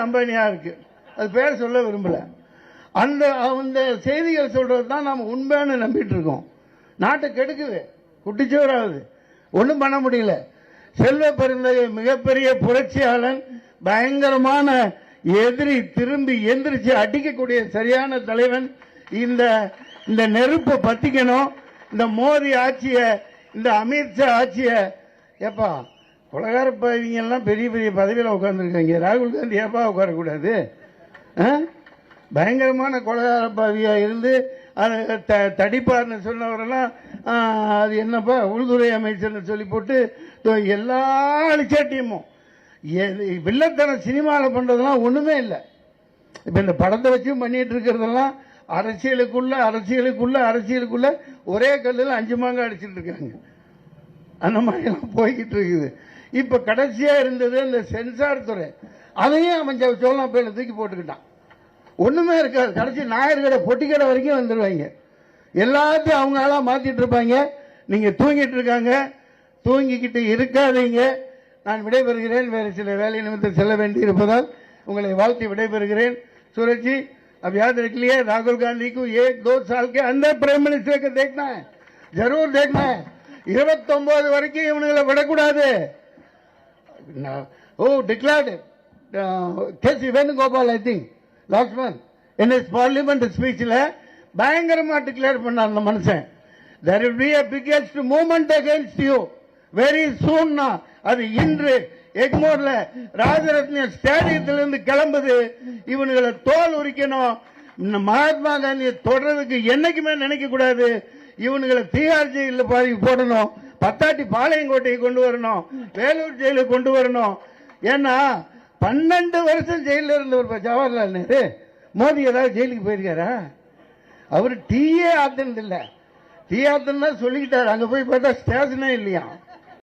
அம்பானியா இருக்கு, அது பேர் சொல்ல விரும்பல. அந்த செய்திகள் சொல்றது தான் நாம் உண்மையான நம்பிட்டு இருக்கோம். நாட்டை கெடுக்குது, குட்டிச்சோராகுது, ஒன்றும் பண்ண முடியல. செல்வ பெருந்தகை மிகப்பெரிய புரட்சியாளன், பயங்கரமான எதிரி, திரும்பி எந்திரிச்சு அடிக்கக்கூடிய சரியான தலைவன். இந்த நெருப்பை பத்திக்கணும். இந்த மோடி ஆட்சிய, இந்த அமித்ஷா ஆட்சிய, ஏப்பா உலகார எல்லாம் பெரிய பெரிய பதவியில் உட்கார்ந்துருக்காங்க, ராகுல் காந்தி ஏப்பா உட்காரக்கூடாது? பயங்கரமான கொலகார பாவியா இருந்து தடிப்பார்னு சொன்னவரெல்லாம் அது என்னப்பா உள்துறை அமைச்சர்னு சொல்லி போட்டு எல்லா அழிச்சாட்டியமும் வில்லத்தன சினிமாவில் பண்றதெல்லாம் ஒண்ணுமே இல்லை. இப்ப இந்த படத்தை வச்சும் பண்ணிட்டு இருக்கிறதெல்லாம் அரசியலுக்குள்ள ஒரே கல்லில் 5 மாங்காய் அடிச்சுட்டு இருக்காங்க. அந்த மாதிரி எல்லாம் போய்கிட்டு இருக்குது. இப்ப கடைசியா இருந்தது இந்த சென்சார் துறை, அதையும் அவன் சோழனா பேர்ல தூக்கி போட்டுக்கிட்டான். ஒண்ணுமே இருக்காது. கடைசி நாயர் கடை பொட்டி கடை வரைக்கும் வந்துருவாங்க. எல்லாத்தையும் அவங்க ஆளா மாத்திட்டு இருப்பாங்க. நீங்க தூங்கிட்டு இருக்காங்க, தூங்கிக்கிட்டு இருக்காதீங்க. நான் விடைபெறுகிறேன். வேறு சில வேலை நிமித்தம் செல்ல வேண்டி இருப்பதால் உங்களை வாழ்த்தி விடைபெறுகிறேன். सूरज जी, अब याद रख लिए, राहुल गांधी को 1-2 साल के अंदर प्राइम मिनिस्टर को देखना है, जरूर देखना है. 29 வரைக்கும் இவனுங்களை விடக்கூடாது. Oh declared KC Venugopal, I think last month in his parliament speechல பயங்கரமா டிக்ளேர் பண்ணார் அந்த மனுஷன். there will be a biggest movement against you very soon. அது இன்று எக்மோர்ல ராஜரத்ன ஸ்டேடியத்திலிருந்து கிளம்புது. இவனுங்களை தோல் உரிக்கணும். மகாத்மா காந்தியை தொடர்றதுக்கு என்னைக்குமே நினைக்க கூடாது. இவனுங்களை தீகார் ஜெயில பாதி போடணும், பத்தாட்டி பாளையங்கோட்டையை கொண்டு வரணும், வேலூர் ஜெயிலுக்கு கொண்டு வரணும். ஏன்னா 12 வருஷம் ஜெயில இருந்தவர் ஜவஹர்லால் நேரு. மோடி ஏதாவது ஜெயிலுக்கு போயிருக்காரா? அவரு டீயே ஆத்தினது இல்ல. டீ ஆத்தினா சொல்லிக்கிட்டாரு, அங்க போய் பார்த்தா ஸ்டேஷனே இல்லையா.